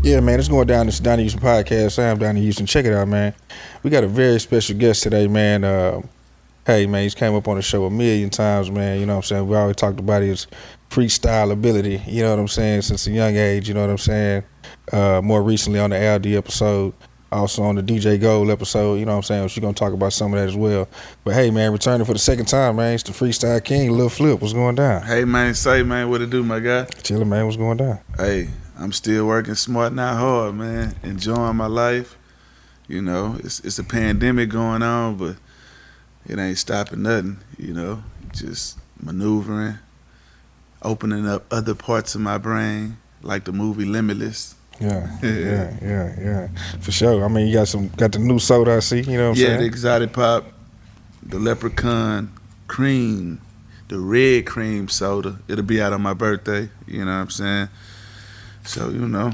Yeah, man, it's going down. This Donnie Houston podcast. I'm Donnie Houston. Check it out, man. We got a very special guest today, man. Hey, man, he's came up on the show a million times, man. You know what I'm saying? We always talked about his freestyle ability, you know what I'm saying, since a young age, you know what I'm saying? More recently on the LD episode, also on the DJ Gold episode, you know what I'm saying? She's going to talk about some of that as well. But hey, man, returning for the second time, man, it's the Freestyle King, Lil Flip. What's going down? Hey, man, say, man, what it do, my guy? Chillin', man. What's going down? Hey, I'm still working smart, not hard, man. Enjoying my life. You know, it's a pandemic going on, but it ain't stopping nothing, you know. Just maneuvering, opening up other parts of my brain, like the movie Limitless. Yeah. For sure. I mean, you got the new soda, I see, you know what I'm saying? Yeah, the exotic pop, the Leprechaun cream, the red cream soda. It'll be out on my birthday, you know what I'm saying? So, you know,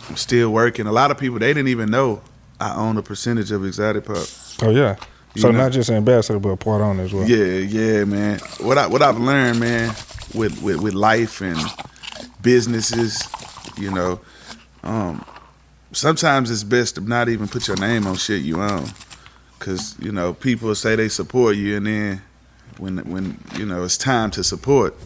I'm still working. A lot of people, they didn't even know I own a percentage of exotic pop. Oh, yeah. So You know? not just an ambassador, but a part owner as well. Yeah, man. What I've learned, man, with life and businesses, you know, sometimes it's best to not even put your name on shit you own, cause you know people say they support you, and then when you know it's time to support.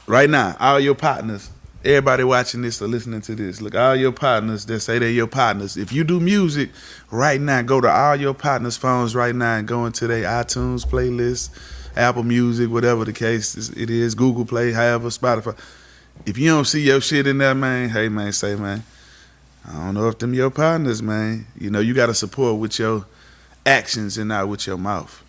Right now, all your partners, everybody watching this or listening to this, look, all your partners that say they're your partners. If you do music right now, go to all your partners' phones right now and go into their iTunes playlist, Apple Music, whatever the case it is, Google Play, however, Spotify. If you don't see your shit in there, man, hey, man, say, man, I don't know if them your partners, man. You know, you got to support with your actions and not with your mouth.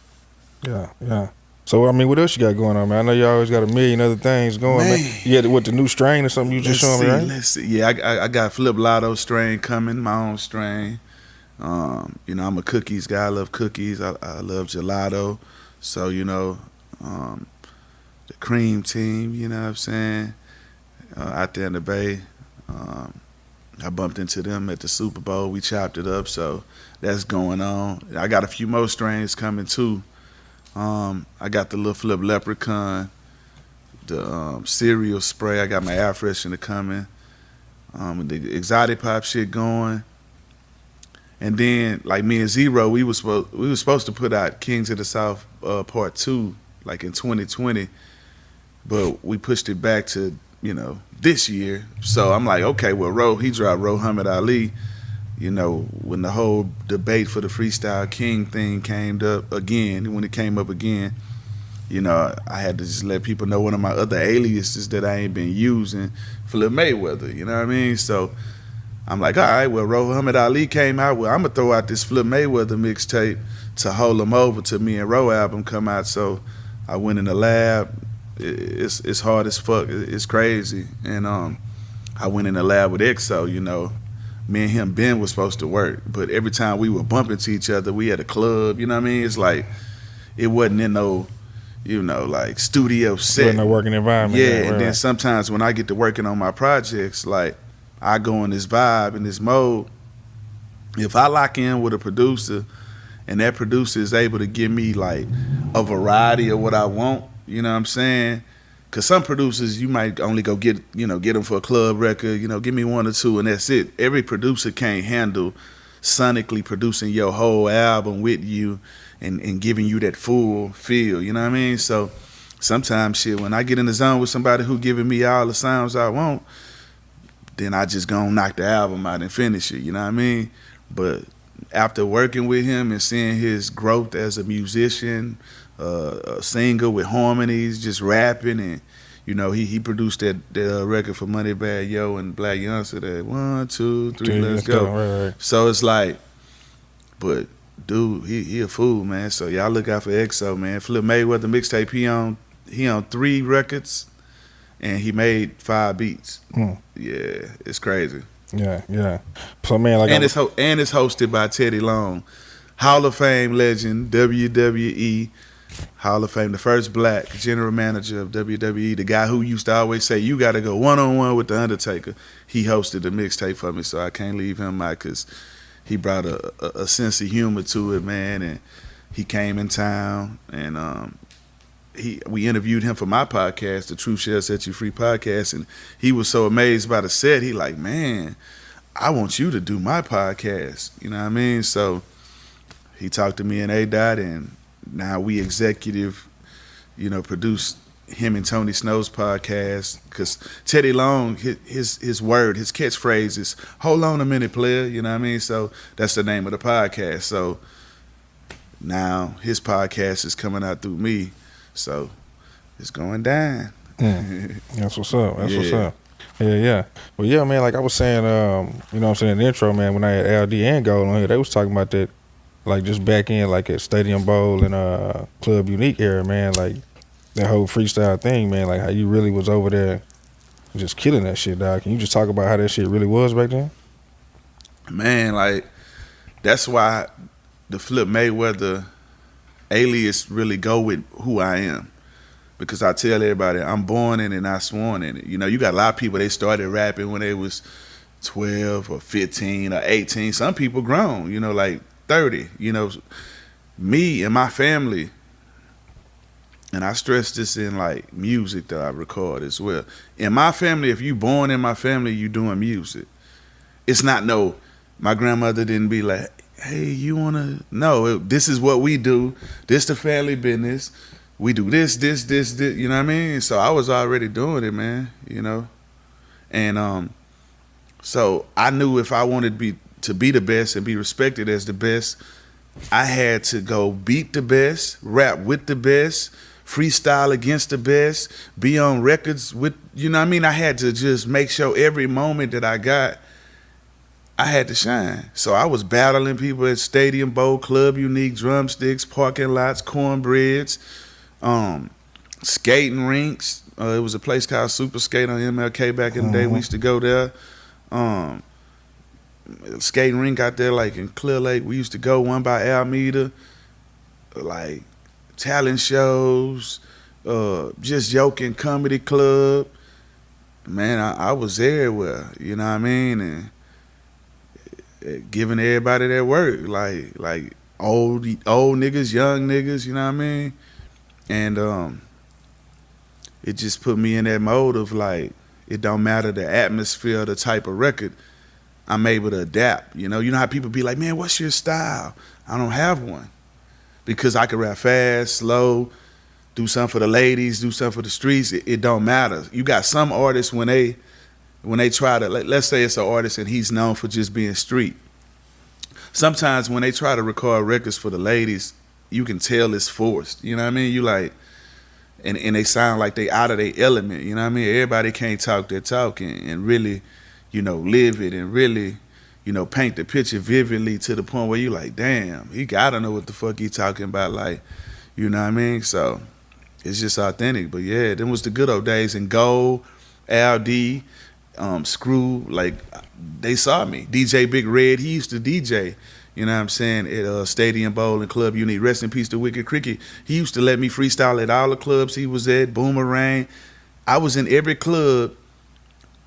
Yeah. So, I mean, what else you got going on, man? I know you always got a million other things going, man. You had the new strain or something you just showing me, right? Let's see. Yeah, I got Flip Lotto strain coming, my own strain. You know, I'm a cookies guy. I love cookies. I love gelato. So, you know, the cream team, you know what I'm saying, out there in the Bay. I bumped into them at the Super Bowl. We chopped it up, so that's going on. I got a few more strains coming, too. I got the Lil Flip Leprechaun, the cereal spray. I got my air freshener coming. The exotic pop shit going. And then, like me and Zero, we was supposed to put out Kings of the South Part 2, like in 2020, but we pushed it back to, you know, this year. So I'm like, okay, well, he dropped Muhammad Ali. You know, when the whole debate for the Freestyle King thing came up again, when it came up again, you know, I had to just let people know one of my other aliases that I ain't been using, Flip Mayweather, you know what I mean? So I'm like, all right, well, Muhammad Ali came out, well, I'm going to throw out this Flip Mayweather mixtape to hold him over till me and Ro album come out. So I went in the lab. It's hard as fuck. It's crazy. And I went in the lab with EXO, you know. Me and him, Ben, was supposed to work, but every time we were bumping to each other, we had a club, you know what I mean? It's like, it wasn't in no, you know, like studio set. Wasn't no working environment. Yeah, and then sometimes when I get to working on my projects, like, I go in this vibe, in this mode. If I lock in with a producer and that producer is able to give me like a variety of what I want, you know what I'm saying? Because some producers, you might only go get them for a club record, you know, give me one or two and that's it. Every producer can't handle sonically producing your whole album with you and giving you that full feel, you know what I mean? So sometimes, shit, when I get in the zone with somebody who giving me all the sounds I want, then I just gonna knock the album out and finish it, you know what I mean? But after working with him and seeing his growth as a musician, a singer with harmonies, just rapping, and you know he produced that record for Moneybagg Yo and Black Youngster, that 1, 2, 3, let's go. Right. So it's like, but dude, he a fool, man. So y'all look out for EXO, man. Flip Mayweather mixtape, he on 3 records, and he made 5 beats. Yeah, it's crazy. Yeah. So man, like, and it's hosted by Teddy Long, Hall of Fame legend, WWE Hall of Fame, the first black general manager of WWE, the guy who used to always say, you got to go one-on-one with The Undertaker. He hosted the mixtape for me, so I can't leave him out because he brought a sense of humor to it, man, and he came in town, and we interviewed him for my podcast, the Truth Shall Set You Free podcast, and he was so amazed by the set. He like, man, I want you to do my podcast. You know what I mean? So he talked to me and A Dot, and now we executive, produce him and Tony Snow's podcast. Because Teddy Long, his word, his catchphrase is "Hold on a minute, player." You know what I mean? So that's the name of the podcast. So now his podcast is coming out through me. So it's going down. That's what's up. That's what's up. Yeah. Well, yeah, man, like I was saying, you know what I'm saying, in the intro, man, when I had LD and Gold on here, they was talking about that, like, just back in, like, at Stadium Bowl and Club Unique era, man, like, that whole freestyle thing, man, like, how you really was over there just killing that shit, dog. Can you just talk about how that shit really was back then? Man, like, that's why the Flip Mayweather alias really go with who I am. Because I tell everybody, I'm born in it and I sworn in it. You got a lot of people, they started rapping when they was 12 or 15 or 18. Some people grown, like 30. Me and my family, and I stress this in like music that I record as well. In my family, if you born in my family, you doing music. It's not my grandmother didn't be like, hey, you want to? No, this is what we do. This the family business. We do this, you know what I mean? So I was already doing it, man, And so I knew if I wanted to be the best and be respected as the best, I had to go beat the best, rap with the best, freestyle against the best, be on records with, you know what I mean? I had to just make sure every moment that I got, I had to shine. So I was battling people at Stadium Bowl, Club Unique, drumsticks, parking lots, cornbreads, skating rinks. It was a place called Super Skate on MLK back in the day. We used to go there. Skating rink out there like in Clear Lake. We used to go one by Alameda. Like talent shows, just joking comedy club. Man, I was everywhere. You know what I mean? And giving everybody their work. Like old niggas, young niggas. You know what I mean? And it just put me in that mode of like, it don't matter the atmosphere, the type of record, I'm able to adapt. You know how people be like, man, what's your style? I don't have one. Because I can rap fast, slow, do something for the ladies, do something for the streets. It don't matter. You got some artists when they try to, let's say it's an artist and he's known for just being street. Sometimes when they try to record records for the ladies, you can tell it's forced. You know what I mean? You like, and they sound like they out of their element. You know what I mean? Everybody can't talk their talk and really, live it and really, paint the picture vividly to the point where you like, damn, he gotta know what the fuck he talking about. Like, you know what I mean? So it's just authentic. But yeah, them was the good old days. And Gold, LD, Screw, like they saw me. DJ Big Red, he used to DJ. You know what I'm saying? At Stadium Bowl and Club Unique. Rest in peace to Wicked Cricket. He used to let me freestyle at all the clubs he was at. Boomerang. I was in every club,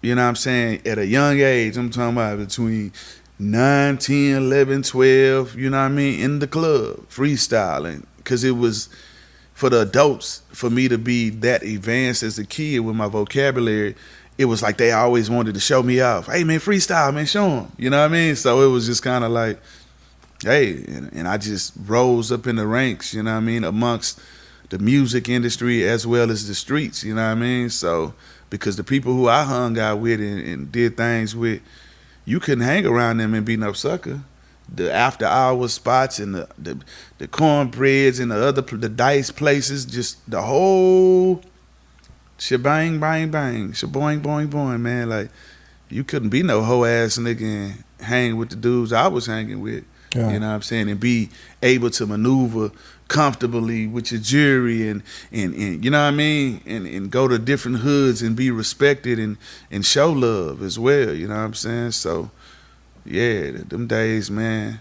you know what I'm saying, at a young age. I'm talking about between 9, 10, 11, 12, you know what I mean, in the club, freestyling. Because it was for the adults, for me to be that advanced as a kid with my vocabulary, it was like they always wanted to show me off. Hey, man, freestyle, man, show them. You know what I mean? So it was just kind of like, hey, and I just rose up in the ranks, you know what I mean, amongst the music industry as well as the streets, you know what I mean? So, because the people who I hung out with and did things with, you couldn't hang around them and be no sucker. The after hours spots and the cornbreads and the dice places, just the whole shebang, bang, bang, shaboing, boing, boing, man. Like, you couldn't be no hoe ass nigga and hang with the dudes I was hanging with. Yeah. You know what I'm saying? And be able to maneuver comfortably with your jury and you know what I mean? And go to different hoods and be respected and show love as well. You know what I'm saying? So, yeah, them days, man,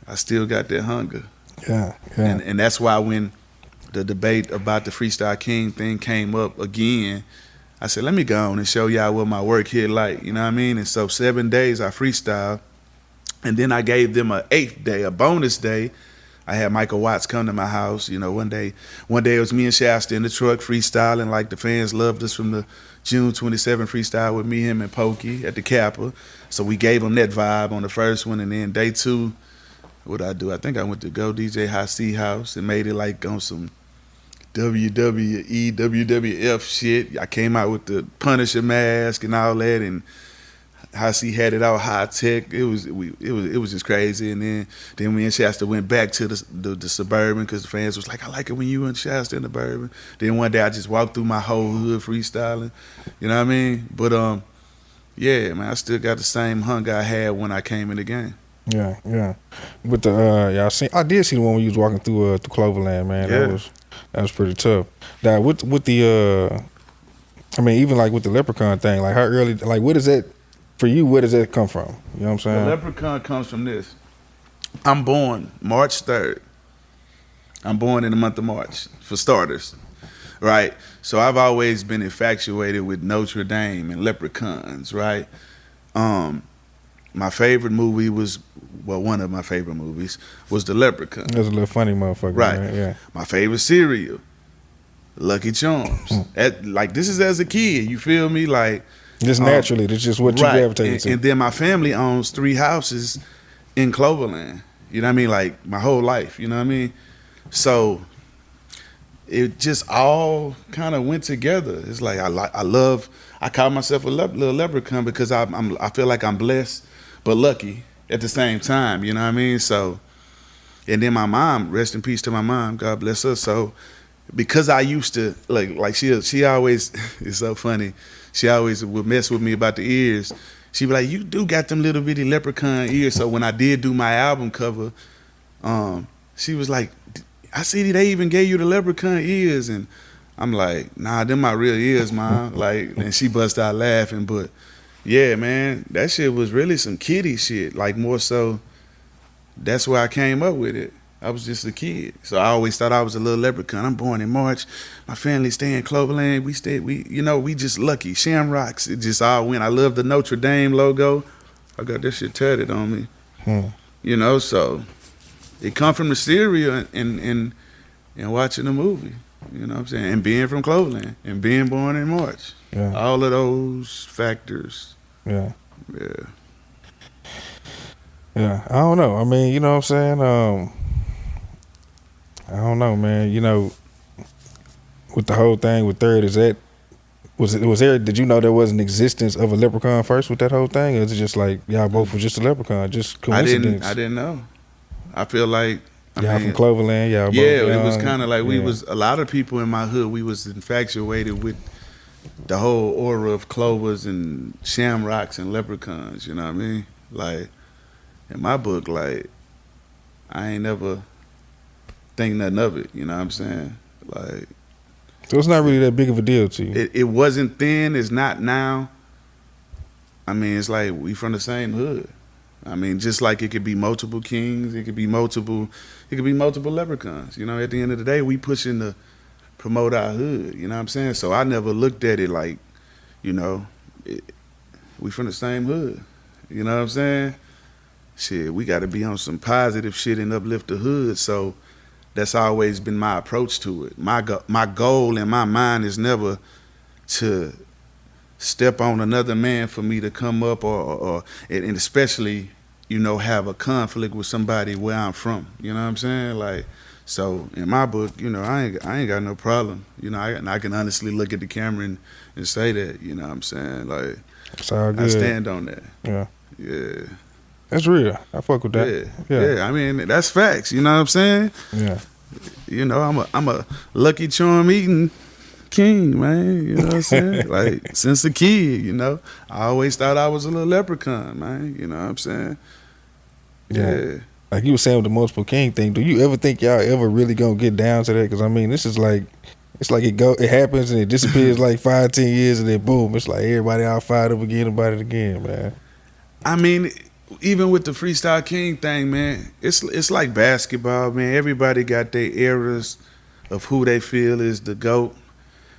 I still got that hunger. Yeah. And that's why when the debate about the Freestyle King thing came up again, I said, let me go on and show y'all what my work here like. You know what I mean? And so 7 days I freestyled. And then I gave them an 8th day, a bonus day, I had Michael Watts come to my house. You know, one day it was me and Shasta in the truck freestyling. Like the fans loved us from the June 27 freestyle with me, him, and Pokey at the Kappa. So we gave them that vibe on the first one, and then day 2, what I do? I think I went to Go DJ High C House and made it like on some WWE, WWF shit. I came out with the Punisher mask and all that, and High C had it all high tech. It was just crazy. And then me and Shasta went back to the Suburban because the fans was like, I like it when you and Shasta in the Suburban. Then one day I just walked through my whole hood freestyling. You know what I mean? But yeah, man, I still got the same hunger I had when I came in the game. Yeah. With the I did see the one when you was walking through Cloverland, man. Yeah. That was pretty tough. Now with the I mean, even like with the Leprechaun thing, like how early, like what is that for you? Where does that come from? You know what I'm saying? The Leprechaun comes from this. I'm born March 3rd. I'm born in the month of March, for starters, right? So I've always been infatuated with Notre Dame and leprechauns, right? My favorite movie was, well, one of my favorite movies was The Leprechaun. That's a little funny motherfucker, right? Man. Yeah. My favorite cereal, Lucky Charms. Like this is as a kid, you feel me? Like just naturally, that's just what you gravitated to. And then my family owns 3 houses in Cloverland. You know what I mean? Like my whole life. You know what I mean? So it just all kind of went together. It's like I call myself a little leprechaun because I feel like I'm blessed but lucky at the same time. You know what I mean? So, and then my mom, rest in peace to my mom, God bless her. So, because I used to like she always it's so funny. She always would mess with me about the ears. She'd be like, "You do got them little bitty leprechaun ears." So when I did do my album cover, she was like, I see they even gave you the leprechaun ears, and I'm like, nah, them my real ears, Mom. Like, and she bust out laughing. But yeah, man, that shit was really some kiddie shit. Like more so, that's where I came up with it. I was just a kid, so I always thought I was a little leprechaun. I'm born in March. My family stay in Cloverland. We just lucky. Shamrocks. It just all went. I love the Notre Dame logo. I got this shit tatted on me. You know, so it come from the cereal and watching the movie. You know what I'm saying? And being from Cloverland and being born in March. Yeah. All of those factors. Yeah. Yeah. Yeah. I don't know. I mean, you know what I'm saying? I don't know, man. You know, with the whole thing with Third, was there? Did you know there was an existence of a leprechaun first with that whole thing, or is it just like y'all both was just a leprechaun, just coincidence? I didn't know. I feel like y'all from Cloverland, y'all both yeah, young. it was kind of like we was a lot of people in my hood. We was infatuated with the whole aura of clovers and shamrocks and leprechauns. You know what I mean? Like in my book, like I ain't never think nothing of it. You know what I'm saying? Like so it's not really that big of a deal to you. It wasn't then. It's not now. I mean, it's like we from the same hood. I mean, just like it could be multiple kings, it could be multiple leprechauns. You know, at the end of the day, we pushing to promote our hood. You know what I'm saying? So I never looked at it like, you know, we from the same hood. You know what I'm saying? Shit, we got to be on some positive shit and uplift the hood. So that's always been my approach to it. My goal in my mind is never to step on another man for me to come up or and especially, you know, have a conflict with somebody where I'm from. You know what I'm saying? Like, so in my book, you know, I ain't got no problem. You know, I can honestly look at the camera and say that. You know what I'm saying? Like, it's all good. I stand on that. Yeah. Yeah. That's real. I fuck with that. Yeah. I mean, that's facts. You know what I'm saying? Yeah. You know, I'm a Lucky Charm eating king, man. You know what I'm saying? Like since a kid, you know, I always thought I was a little leprechaun, man. You know what I'm saying? Yeah. Like you were saying with the multiple king thing, do you ever think y'all ever really gonna get down to that? Because I mean, this is like, it's like it happens and it disappears like 5-10 years and then boom, it's like everybody all fired up again about it again, man. I mean, even with the Freestyle King thing, man, it's like basketball, man. Everybody got their eras of who they feel is the GOAT,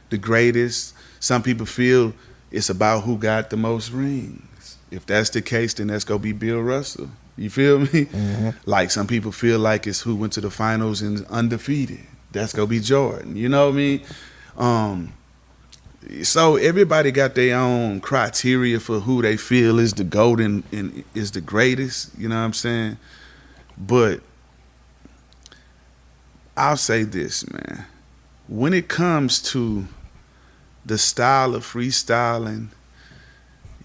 the greatest. Some people feel it's about who got the most rings. If that's the case, then that's gonna be Bill Russell. You feel me? Mm-hmm. Like some people feel like it's who went to the finals and undefeated. That's gonna be Jordan. You know what I mean? Um, so everybody got their own criteria for who they feel is the GOAT and is the greatest. You know what I'm saying? But I'll say this, man. When it comes to the style of freestyling,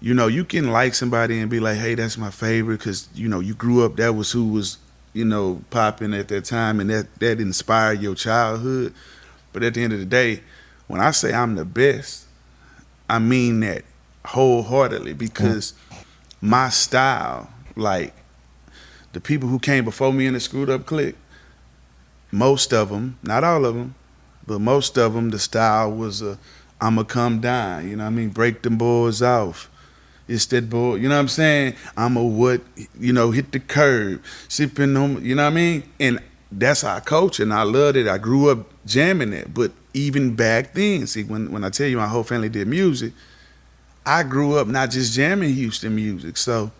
you know, you can like somebody and be like, hey, that's my favorite because, you know, you grew up, that was who was, you know, popping at that time and that inspired your childhood. But at the end of the day, when I say I'm the best, I mean that wholeheartedly because my style, like the people who came before me in the Screwed Up Clique, most of them, not all of them, but most of them, the style was I'ma come down, you know what I mean? Break them boys off. It's that boy, you know what I'm saying? I'ma hit the curb, sipping on, you know what I mean? And that's our culture, and I loved it. I grew up jamming it. But even back then, see, when I tell you my whole family did music, I grew up not just jamming Houston music. So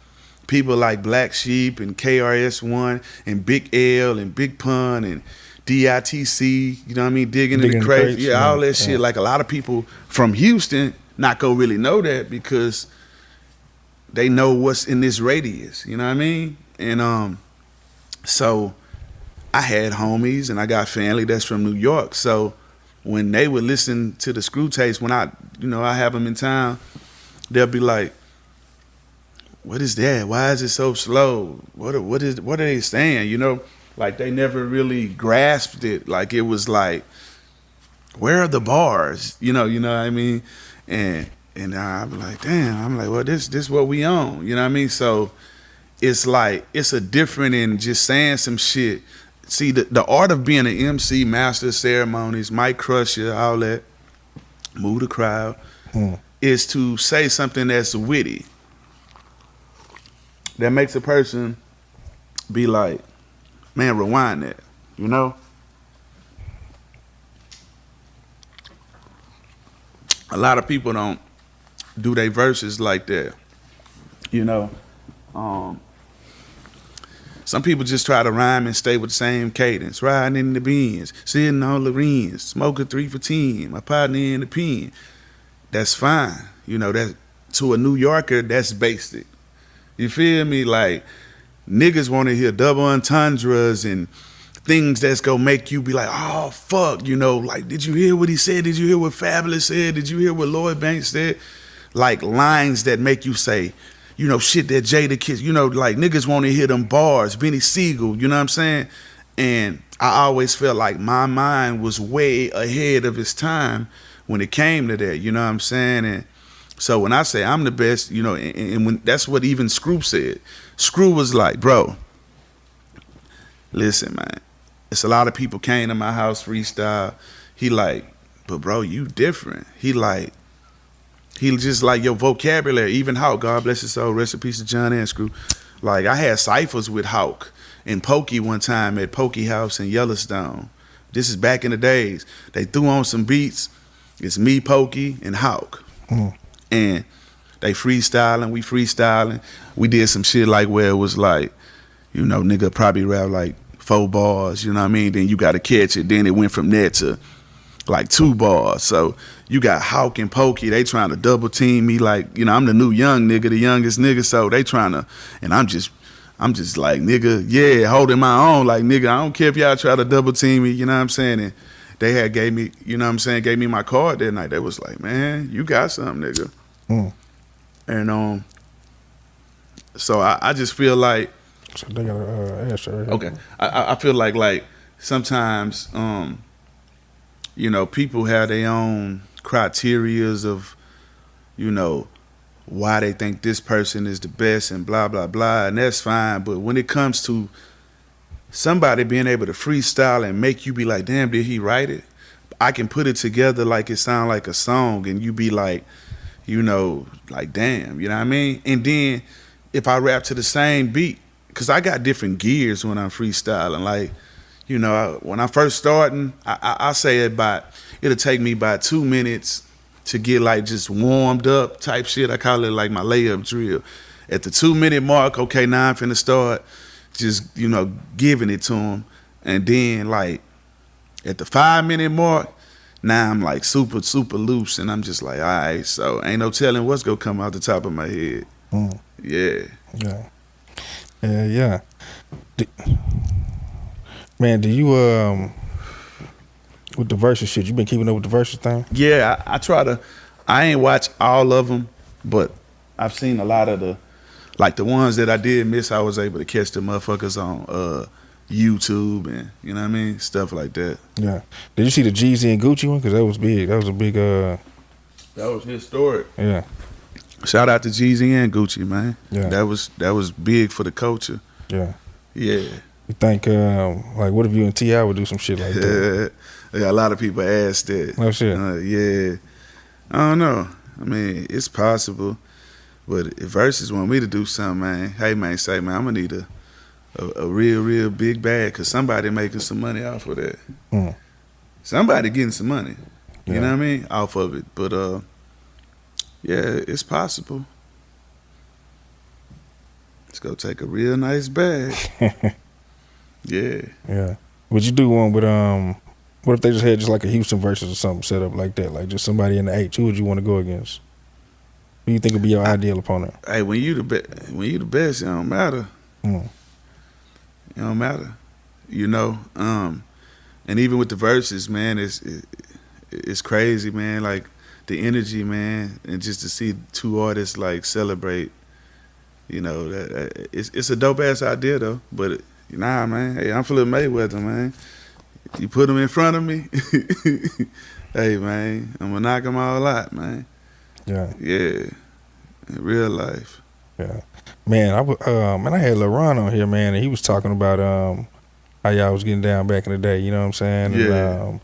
people like Black Sheep and KRS-One and Big L and Big Pun and DITC, you know what I mean, digging in the crates, yeah, all that shit. Like a lot of people from Houston not gonna really know that because they know what's in this radius, you know what I mean? And so I had homies and I got family that's from New York. So when they would listen to the Screw tapes, when I have them in town, they'll be like, what is that? Why is it so slow? What are they saying? You know, like they never really grasped it. Like it was like, where are the bars? You know what I mean? And I'm like, damn. I'm like, well, this what we own. You know what I mean? So it's like it's a different in just saying some shit. See, the art of being an MC, master of ceremonies, mic crusher, all that, move the crowd, is to say something that's witty. That makes a person be like, man, rewind that, you know? A lot of people don't do their verses like that, you know? Some people just try to rhyme and stay with the same cadence. Riding in the Benz, sitting on Lorenz, smoking 3 for 10, my partner in the pen. That's fine. You know, that to a New Yorker, that's basic. You feel me? Like, niggas want to hear double entendres and things that's gonna make you be like, oh, fuck, you know, like, did you hear what he said? Did you hear what Fabulous said? Did you hear what Lloyd Banks said? Like, lines that make you say, you know, shit that Jada Kiss, you know, like niggas want to hear them bars, Benny Siegel, you know what I'm saying? And I always felt like my mind was way ahead of its time when it came to that, you know what I'm saying? And so when I say I'm the best, you know, and when that's what even Screw said. Screw was like, bro, listen, man, it's a lot of people came to my house freestyle. He like, but bro, you different. He just like your vocabulary, even Hawk, God bless his soul, rest in peace to John and Screw. Like I had ciphers with Hawk and Pokey one time at Pokey House in Yellowstone. This is back in the days. They threw on some beats. It's me, Pokey, and Hawk. And they freestyling, we freestyling. We did some shit like where it was like, you know, nigga probably rap like 4 bars, you know what I mean? Then you gotta catch it. Then it went from there to like 2 bars. So you got Hawk and Pokey, they trying to double team me like, you know, I'm the new young nigga, the youngest nigga, so they trying to, and I'm just like, nigga, yeah, holding my own, like, nigga, I don't care if y'all try to double team me, you know what I'm saying? And they had gave me, you know what I'm saying, gave me my card that night. They was like, man, you got something, nigga. And so I just feel like, so they got an answer right here. Okay, I feel like sometimes, you know, people have their own criterias of, you know, why they think this person is the best and blah, blah, blah, and that's fine. But when it comes to somebody being able to freestyle and make you be like, damn, did he write it? I can put it together like it sound like a song and you be like, you know, like, damn, you know what I mean? And then if I rap to the same beat, because I got different gears when I'm freestyling, like, you know, when I first starting, I say it'll take me about 2 minutes to get like just warmed up type shit. I call it like my layup drill. at the 2-minute mark, okay, now I'm finna start just, giving it to him. And then, like, at the 5-minute mark, now I'm, like, super, super loose. And I'm just like, all right, so ain't no telling what's going to come out the top of my head. Yeah. Yeah. Yeah. Man, do you, with the Verzuz shit, you been keeping up with the Verzuz thing? Yeah, I try to, I ain't watch all of them, but I've seen a lot of the ones that I did miss, I was able to catch the motherfuckers on YouTube and, you know what I mean? Stuff like that. Yeah. Did you see the Jeezy and Gucci one? Because that was big. That was a big, That was historic. Yeah. Shout out to Jeezy and Gucci, man. Yeah. That was big for the culture. Yeah. Yeah. You think, like, what if you and T.I. would do some shit like that? Yeah, a lot of people ask that. No shit. Yeah. I don't know. I mean, it's possible. But if Verzuz want me to do something, man, hey, man, say, man, I'm going to need a real, real big bag because somebody making some money off of that. Somebody getting some money. You know what I mean? Off of it. But, yeah, it's possible. It's going to take a real nice bag. Yeah. Yeah. Would you do one with, what if they just had just like a Houston Verzuz or something set up like that? Like just somebody in the H. Who would you want to go against? Who you think would be your ideal opponent? Hey, when you the best, it don't matter. It don't matter. And even with the Verzuz, man, it's crazy, man. Like the energy, man, and just to see two artists like celebrate, that it's a dope ass idea though. But nah, man, hey, I'm Floyd Mayweather, man. You put them in front of me, hey, man, I'm gonna knock them all out, man. Yeah. Yeah. In real life. Yeah. Man, I had LeRon on here, man, and he was talking about how y'all was getting down back in the day, you know what I'm saying? Yeah. And,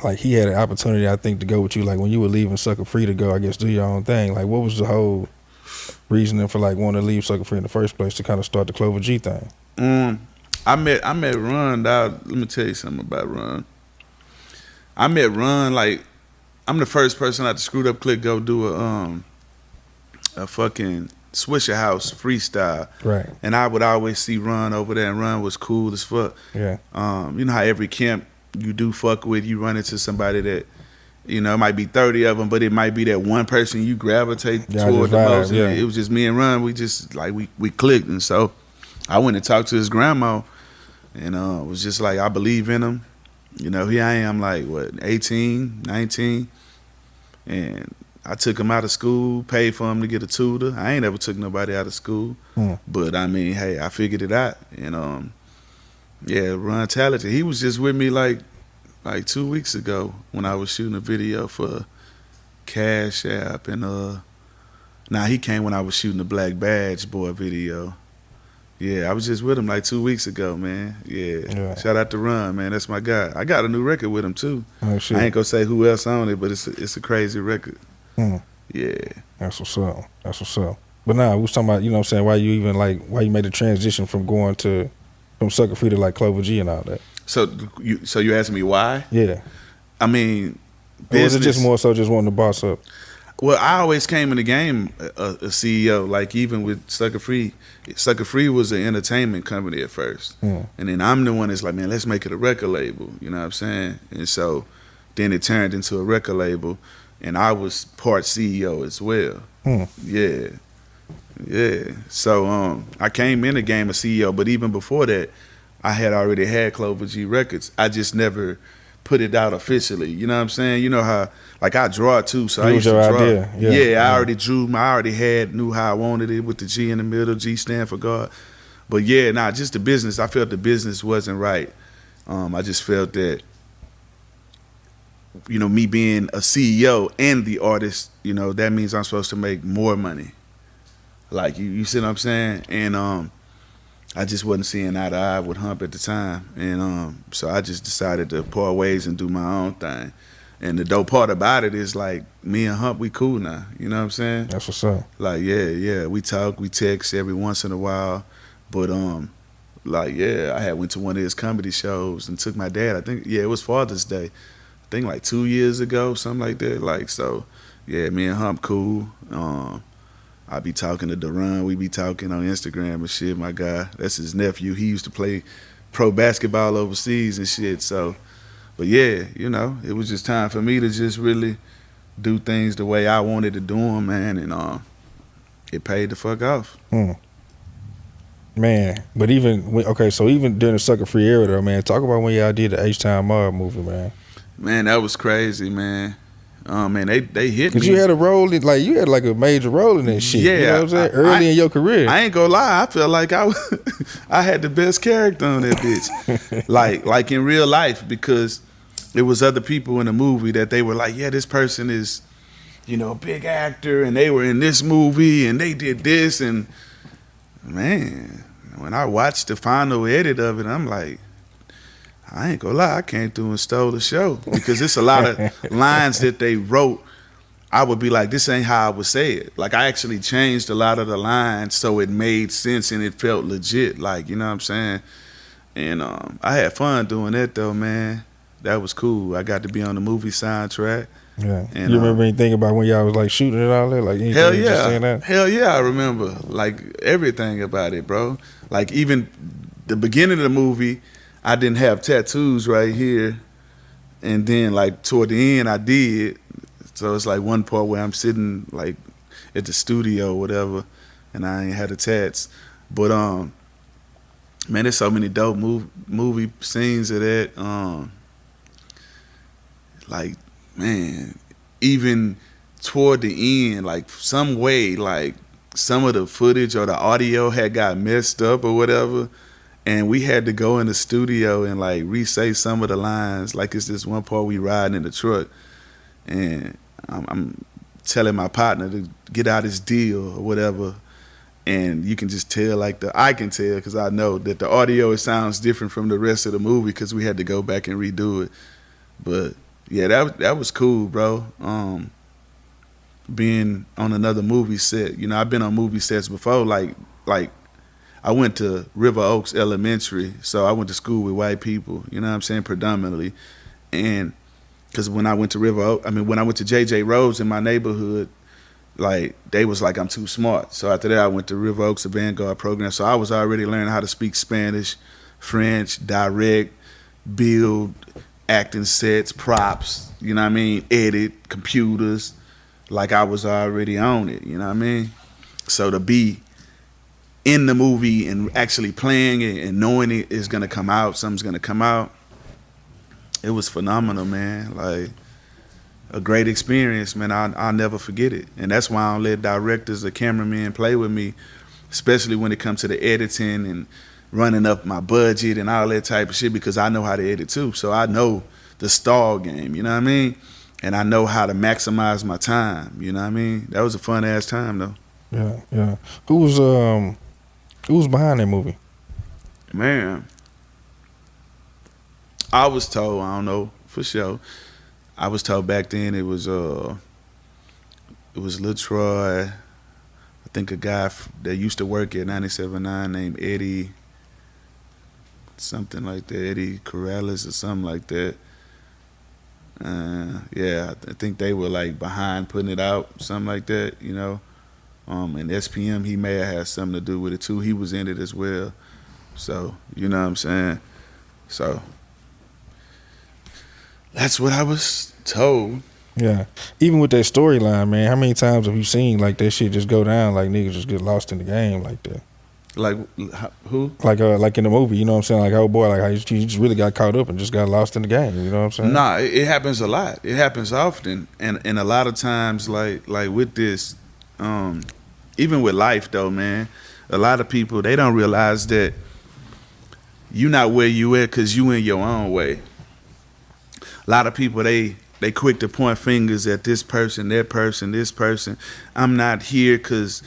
like he had an opportunity, I think, to go with you, like when you were leaving Sucker Free to go, I guess, do your own thing. Like what was the whole reasoning for like wanting to leave Sucker Free in the first place to kind of start the Clover G thing? I met Ron. Let me tell you something about Ron. I met Ron, like, I'm the first person out the Screwed Up Click go do a fucking Swisher House freestyle. Right. And I would always see Ron over there, and Ron was cool as fuck. Yeah. You know how every camp you do fuck with, you run into somebody that, it might be 30 of them, but it might be that one person you gravitate toward the most. Yeah. It was just me and Ron. We just, like, we clicked. And so I went and talked to his grandma, and was just like, I believe in him. Here I am, like, 18, 19, and I took him out of school, paid for him to get a tutor. I ain't ever took nobody out of school, but I mean, hey, I figured it out, and yeah, Ron talented. He was just with me like 2 weeks ago when I was shooting a video for Cash App, and he came when I was shooting the Black Badge Boy video. Yeah, I was just with him like 2 weeks ago, man. Yeah. Shout out to Ron, man. That's my guy. I got a new record with him too. Oh, shit. I ain't gonna say who else on it, but it's a crazy record. Yeah. That's what's up. That's what's up. But nah, we was talking about, you know what I'm saying, why you made the transition from Sucker Free to like Clover G and all that. So you asking me why? Yeah. I mean, or was it just more so just wanting to boss up? Well, I always came in the game a CEO, like even with Sucker Free. Sucker Free was an entertainment company at first. And then I'm the one that's like, man, let's make it a record label. You know what I'm saying? And so then it turned into a record label, and I was part CEO as well. Yeah. Yeah. So I came in the game as CEO, but even before that, I had already had Clover G Records. I just never put it out officially. You know what I'm saying? You know how, like, I draw too, so I used to draw. Idea. Yeah, I already drew. I already knew how I wanted it with the G in the middle. G stand for God. But yeah, just the business. I felt the business wasn't right. I just felt that, me being a CEO and the artist, that means I'm supposed to make more money. Like, you see what I'm saying? And I just wasn't seeing eye to eye with Hump at the time. And so I just decided to part ways and do my own thing. And the dope part about it is, like, me and Hump, we cool now. You know what I'm saying? That's what's up. Like, yeah. We talk, we text every once in a while. But, like, yeah, I had went to one of his comedy shows and took my dad. I think, it was Father's Day. I think like 2 years ago, something like that. Like, so, yeah, me and Hump cool. I be talking to Duran. We be talking on Instagram and shit. My guy, that's his nephew. He used to play pro basketball overseas and shit. So, but yeah, you know, it was just time for me to just really do things the way I wanted to do them, man, and it paid the fuck off. Man, but so even during the Sucker Free era though, man, talk about when y'all did the H-Town Mob movie, man. Man, that was crazy, man. Man, they hit me. Cause you had a role in, like, you had like a major role in that shit. Yeah, you know what I'm saying? Early in your career. I ain't gonna lie, I felt like I had the best character on that bitch. like in real life, because there was other people in the movie that they were like, yeah, this person is, you know, a big actor, and they were in this movie, and they did this, and man, when I watched the final edit of it, I'm like, I ain't gonna lie, I came through and stole the show, because it's a lot of lines that they wrote. I would be like, this ain't how I would say it. Like, I actually changed a lot of the lines so it made sense and it felt legit. Like, you know what I'm saying? And I had fun doing that though, man. That was cool. I got to be on the movie soundtrack. Yeah. And, you remember anything about when y'all was like shooting and all that? Like, hell yeah. Hell yeah, I remember. Like, everything about it, bro. Like, even the beginning of the movie, I didn't have tattoos right here. And then, like, toward the end, I did. So it's like one part where I'm sitting, like, at the studio or whatever, and I ain't had the tats. But, man, there's so many dope movie scenes of that. Like, man, even toward the end, like, some way, like, some of the footage or the audio had got messed up or whatever, and we had to go in the studio and, like, re-say some of the lines. Like, it's this one part we riding in the truck, and I'm telling my partner to get out his deal or whatever, and you can just tell, like, I can tell, because I know that the audio, it sounds different from the rest of the movie because we had to go back and redo it. But yeah, that was cool, bro. Being on another movie set. You know, I've been on movie sets before. Like I went to River Oaks Elementary, so I went to school with white people. You know what I'm saying, predominantly. And because when I went to when I went to J.J. Rhodes in my neighborhood, like, they was like, I'm too smart. So after that, I went to River Oaks, a Vanguard program. So I was already learning how to speak Spanish, French, direct, build, acting sets, props, you know what I mean, edit, computers. Like, I was already on it, you know what I mean? So to be in the movie and actually playing it and knowing it is gonna come out, something's gonna come out, it was phenomenal, man. Like, a great experience, man. I'll never forget it. And that's why I don't let directors or cameramen play with me, especially when it comes to the editing and running up my budget and all that type of shit, because I know how to edit too. So I know the stall game, you know what I mean? And I know how to maximize my time, you know what I mean? That was a fun ass time though. Yeah. Who was behind that movie? Man, I was told, I don't know for sure, I was told back then it was Lil Troy, I think a guy that used to work at 97.9 named Eddie, something like that, Eddie Corrales or something like that. Yeah, I think they were like behind putting it out, something like that, you know. And SPM, he may have had something to do with it too. He was in it as well. So, you know what I'm saying? So, that's what I was told. Yeah. Even with that storyline, man, how many times have you seen, like, that shit just go down, like, niggas just get lost in the game like that? Like, who? Like in the movie, you know what I'm saying? Like, oh boy, like, how you just really got caught up and just got lost in the game, you know what I'm saying? Nah, it happens a lot. It happens often. And a lot of times, like with this, even with life though, man, a lot of people, they don't realize that you not where you at because you in your own way. A lot of people, they quick to point fingers at this person, that person, this person. I'm not here because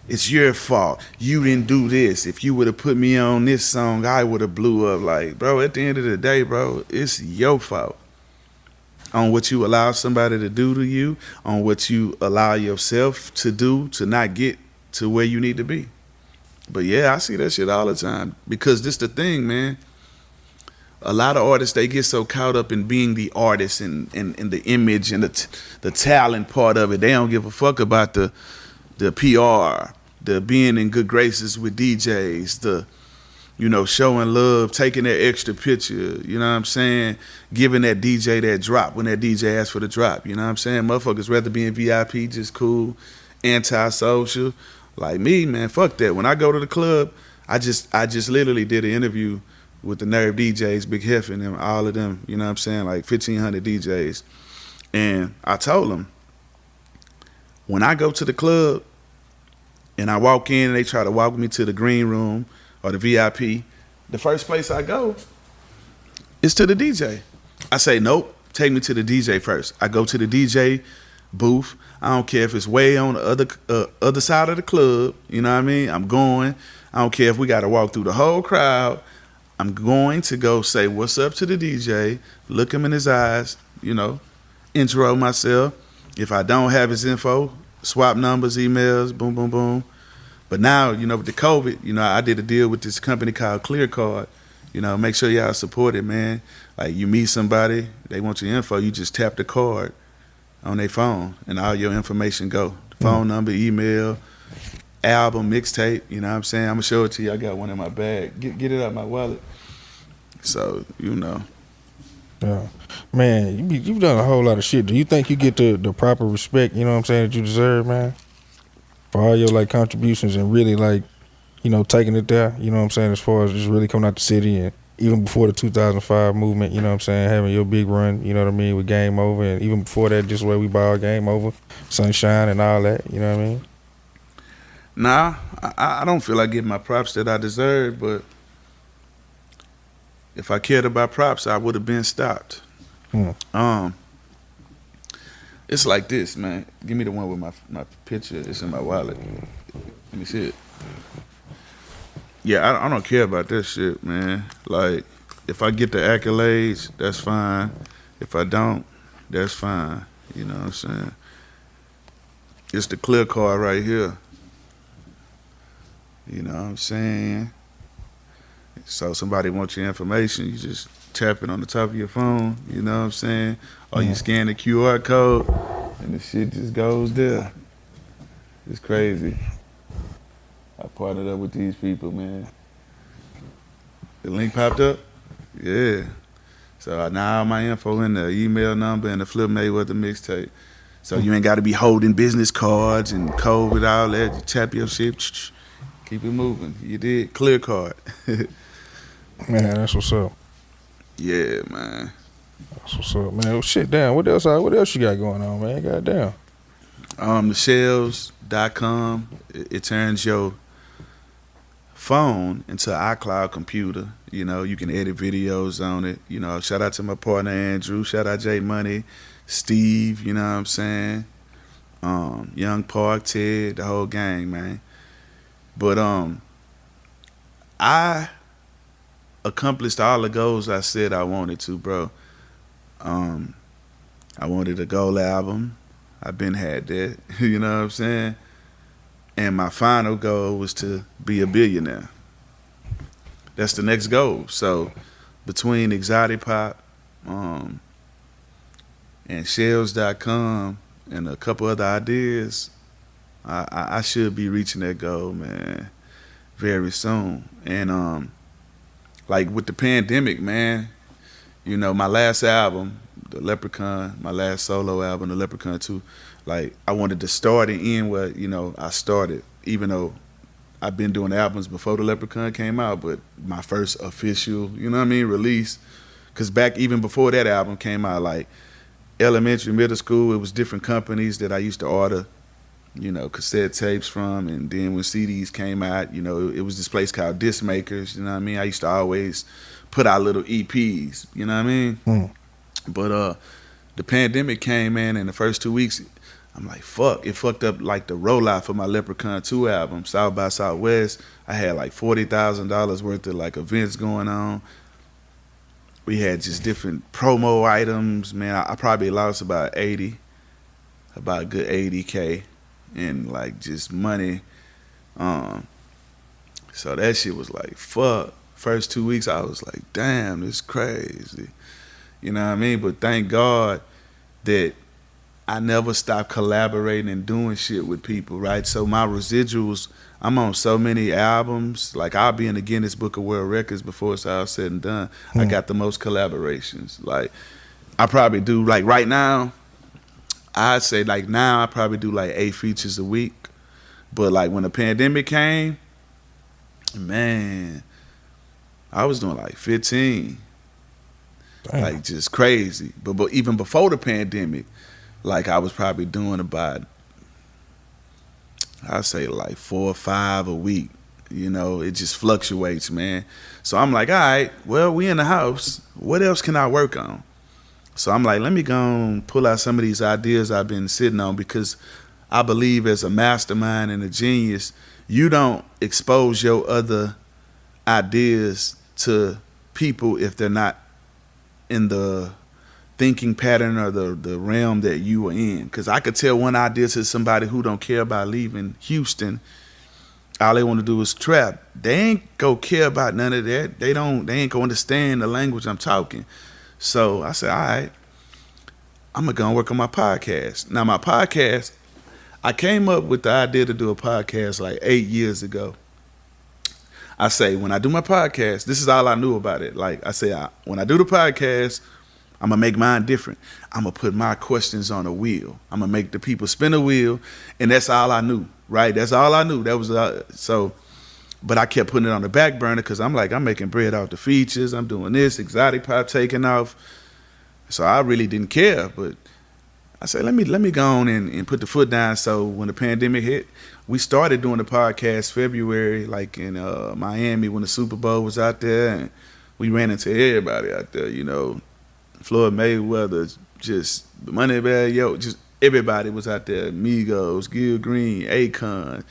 it's your fault. You didn't do this. If you would have put me on this song, I would have blew up. Like, bro, at the end of the day, bro, it's your fault. On what you allow somebody to do to you, on what you allow yourself to do to not get to where you need to be. But yeah, I see that shit all the time. Because this the thing, man. A lot of artists, they get so caught up in being the artist and the image and the talent part of it. They don't give a fuck about the the PR, the being in good graces with DJs, the showing love, taking that extra picture, you know what I'm saying? Giving that DJ that drop when that DJ asks for the drop, you know what I'm saying? Motherfuckers rather be in VIP, just cool, anti-social. Like me, man, fuck that. When I go to the club, I just literally did an interview with the Nerve DJs, Big Hef and them, all of them, you know what I'm saying? Like 1,500 DJs. And I told them, when I go to the club and I walk in and they try to walk me to the green room or the VIP, the first place I go is to the DJ. I say, nope, take me to the DJ first. I go to the DJ booth. I don't care if it's way on the other side of the club, you know what I mean? I'm going. I don't care if we got to walk through the whole crowd. I'm going to go say what's up to the DJ, look him in his eyes, intro myself. If I don't have his info, swap numbers, emails, boom, boom, boom. But now, with the COVID, I did a deal with this company called Clear Card. Make sure y'all support it, man. Like, you meet somebody, they want your info, you just tap the card on their phone, and all your information go. The phone number, email, album, mixtape, you know what I'm saying? I'm going to show it to you. I got one in my bag. Get it out of my wallet. So, Yeah. Man, you've done a whole lot of shit. Do you think you get the proper respect, you know what I'm saying, that you deserve, man? For all your contributions and really taking it there, you know what I'm saying, as far as just really coming out the city and even before the 2005 movement, you know what I'm saying, having your big run, you know what I mean, with Game Over, and even before that, just where we ball Game Over, Sunshine and all that, you know what I mean? Nah, I don't feel like getting my props that I deserve, but if I cared about props, I would have been stopped. It's like this, man. Give me the one with my picture. It's in my wallet. Let me see it. Yeah, I don't care about that shit, man. Like, if I get the accolades, that's fine. If I don't, that's fine. You know what I'm saying? It's the Clear Card right here. You know what I'm saying? So somebody wants your information, you just tap it on the top of your phone, you know what I'm saying? Or you scan the QR code, and the shit just goes there. It's crazy. I partnered up with these people, man. The link popped up? Yeah. So now all my info in there, email number and the Flip Mayweather mixtape. So you ain't got to be holding business cards and code with all that. You tap your shit, keep it moving. You did. Clear Card. Man, that's what's up. Yeah, man. That's what's up, man. Well, shit, damn. What else you got going on, man? Goddamn. Theshells.com. It turns your phone into an iCloud computer. You can edit videos on it. Shout out to my partner Andrew. Shout out J Money, Steve. You know what I'm saying? Young Park, Ted, the whole gang, man. But I accomplished all the goals I said I wanted to, bro. I wanted a gold album. I've been had that. You know what I'm saying? And my final goal was to be a billionaire. That's the next goal. So between Exotic Pop and Shells.com and a couple other ideas, I should be reaching that goal, man, very soon. And like with the pandemic, man, my last album, the Leprechaun, my last solo album, the Leprechaun 2, like I wanted to start and end where, I started, even though I've been doing albums before the Leprechaun came out, but my first official, release, because back even before that album came out, like elementary, middle school, it was different companies that I used to order, cassette tapes from, and then when CDs came out, it was this place called Disc Makers, I used to always put out little EPs, But the pandemic came in, and the first 2 weeks, I'm like, fuck, it fucked up like the rollout for my Leprechaun 2 album, South by Southwest. I had like $40,000 worth of like events going on. We had just different promo items, man. I probably lost about a good 80K in like just money. So that shit was like, fuck. First 2 weeks, I was like, damn, this crazy. You know what I mean? But thank God that I never stopped collaborating and doing shit with people, right? So my residuals, I'm on so many albums. Like I'll be in the Guinness Book of World Records before it's all said and done. I got the most collaborations. Like I probably do like right now, I'd say like now I probably do like 8 features a week. But like when the pandemic came, man, I was doing like 15. Damn. Like just crazy. But even before the pandemic, like I was probably doing about, I'd say like 4 or 5 a week. You know, it just fluctuates, man. So I'm like, all right, well, we in the house. What else can I work on? So I'm like, let me go and pull out some of these ideas I've been sitting on, because I believe as a mastermind and a genius, you don't expose your other ideas to people if they're not in the thinking pattern or the realm that you are in. Because I could tell one idea to somebody who don't care about leaving Houston. All they want to do is trap. They ain't go care about none of that. They ain't gonna understand the language I'm talking. So I said, all right, I'm gonna go and work on my podcast. Now my podcast, I came up with the idea to do a podcast like 8 years ago. I say, when I do my podcast, this is all I knew about it. Like I say, when I do the podcast, I'm going to make mine different. I'm going to put my questions on a wheel. I'm going to make the people spin a wheel. And that's all I knew, right? That's all I knew. That was so, but I kept putting it on the back burner because I'm like, I'm making bread off the features. I'm doing this, exotic pop taking off. So I really didn't care. But I said, let me go on and put the foot down. So when the pandemic hit, we started doing the podcast February, like in Miami when the Super Bowl was out there. And we ran into everybody out there, you know. Floyd Mayweather, just Moneybag Yo, just everybody was out there. Migos, Gil Green, Akon,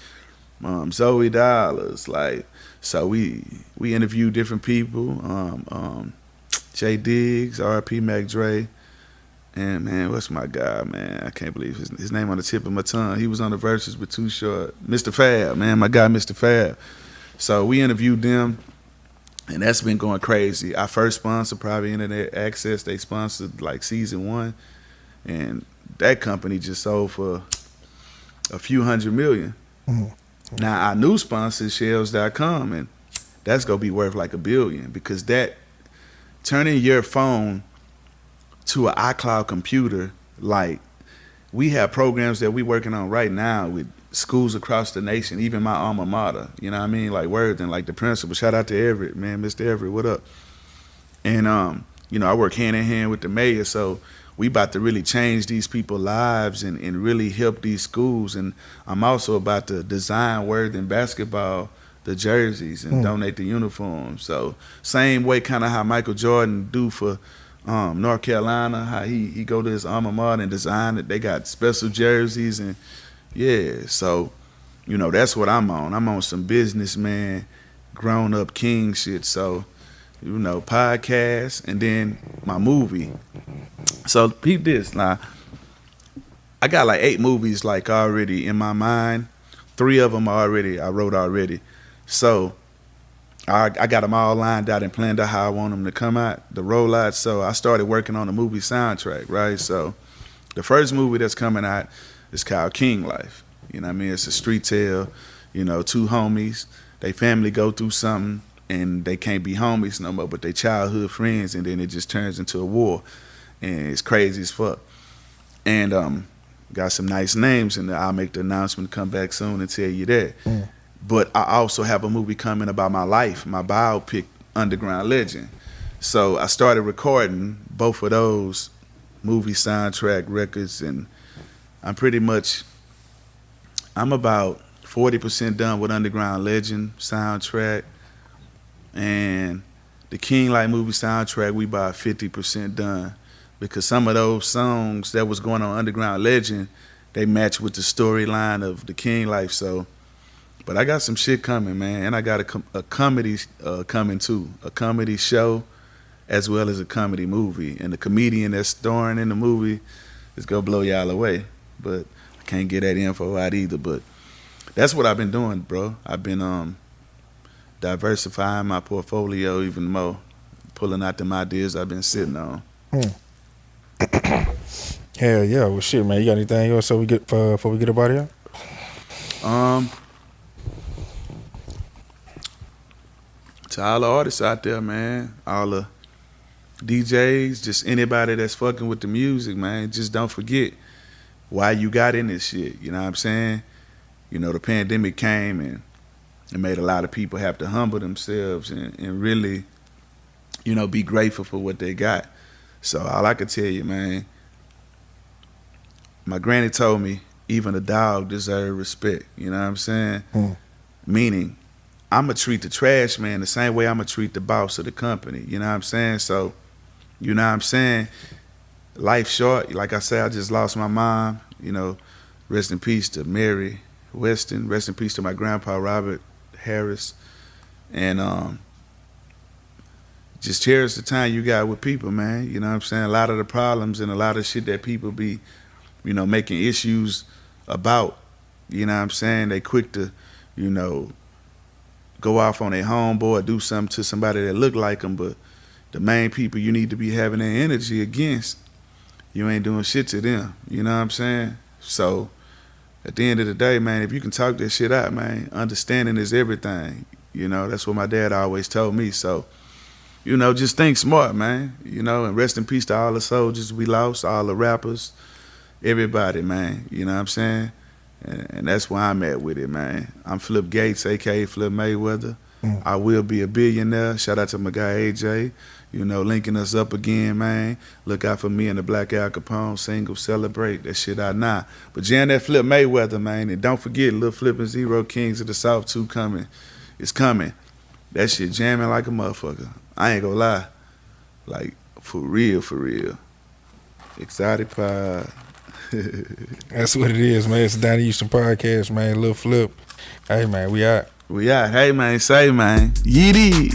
Zoe Dollars, like, so we interviewed different people. Jay Diggs, R.P. Mac Dre, and man, what's my guy, man? I can't believe his name on the tip of my tongue. He was on the Verzuz with Too Short. Mr. Fab, man, my guy, Mr. Fab. So we interviewed them. And that's been going crazy. Our first sponsor, Private Internet Access, they sponsored like season 1. And that company just sold for a few $100 million. Mm-hmm. Now, our new sponsor is Shells.com, and that's going to be worth like $1 billion, because that, turning your phone to an iCloud computer, like, we have programs that we're working on right now with schools across the nation, even my alma mater, you know what I mean? Like Worthing, like the principal. Shout out to Everett, man, Mr. Everett, what up? And, you know, I work hand in hand with the mayor, so we about to really change these people's lives and really help these schools. And I'm also about to design Worthing basketball, the jerseys, and donate the uniforms. So same way kind of how Michael Jordan do for North Carolina, how he go to his alma mater and design it. They got special jerseys and yeah, so, you know, that's what I'm on. I'm on some businessman, grown-up king shit. So, you know, podcast and then my movie. So, peep this. Now, I got like 8 movies like already in my mind. 3 of them I wrote already. So, I got them all lined out and planned out how I want them to come out, the rollout. So, I started working on the movie soundtrack, right? So, the first movie that's coming out, it's called King Life. You know what I mean? It's a street tale. You know, 2 homies, they family go through something and they can't be homies no more, but they childhood friends, and then it just turns into a war. And it's crazy as fuck. And got some nice names, and I'll make the announcement, come back soon and tell you that. But I also have a movie coming about my life, my biopic, Underground Legend. So I started recording both of those movie soundtrack records, and I'm about 40% done with Underground Legend soundtrack, and the King Life movie soundtrack, we about 50% done, because some of those songs that was going on Underground Legend, they match with the storyline of the King Life. So, but I got some shit coming, man, and I got a comedy coming too, a comedy show as well as a comedy movie, and the comedian that's starring in the movie is gonna blow y'all away, but can't get that info out either. But that's what I've been doing, bro. I've been diversifying my portfolio even more, pulling out them ideas I've been sitting on. Hell yeah. Well, shit, man. You got anything else so we get before we get up out of here? To all the artists out there, man, all the DJs, just anybody that's fucking with the music, man, just don't forget why you got in this shit. You know what I'm saying? You know, the pandemic came and it made a lot of people have to humble themselves and really, you know, be grateful for what they got. So all I could tell you, man, my granny told me even a dog deserves respect. You know what I'm saying? Meaning, I'ma treat the trash man the same way I'ma treat the boss of the company. You know what I'm saying? So, you know what I'm saying? Life short. Like I said, I just lost my mom. You know, rest in peace to Mary Weston. Rest in peace to my grandpa Robert Harris. And just cherish the time you got with people, man. You know what I'm saying? A lot of the problems and a lot of shit that people be, you know, making issues about. You know what I'm saying? They quick to, you know, go off on their homeboy, do something to somebody that look like them, but the main people you need to be having their energy against, you ain't doing shit to them. You know what I'm saying? So at the end of the day, man, if you can talk that shit out, man, understanding is everything. You know, that's what my dad always told me. So, you know, just think smart, man. You know, and rest in peace to all the soldiers we lost, all the rappers, everybody, man. You know what I'm saying? And that's where I'm at with it, man. I'm Flip Gates, a.k.a. Flip Mayweather. I will be a billionaire. Shout out to my guy, AJ. You know, linking us up again, man. Look out for me and the Black Al Capone single, Celebrate. That shit out now. But jam that Flip Mayweather, man. And don't forget, Lil Flip and Zero Kings of the South 2 coming. It's coming. That shit jamming like a motherfucker. I ain't gonna lie. Like, for real, for real. Exotic Pie. That's what it is, man. It's the Donnie Houston podcast, man. Lil Flip. Hey, man, we out. We out. Hey, man, say, man. Yeety.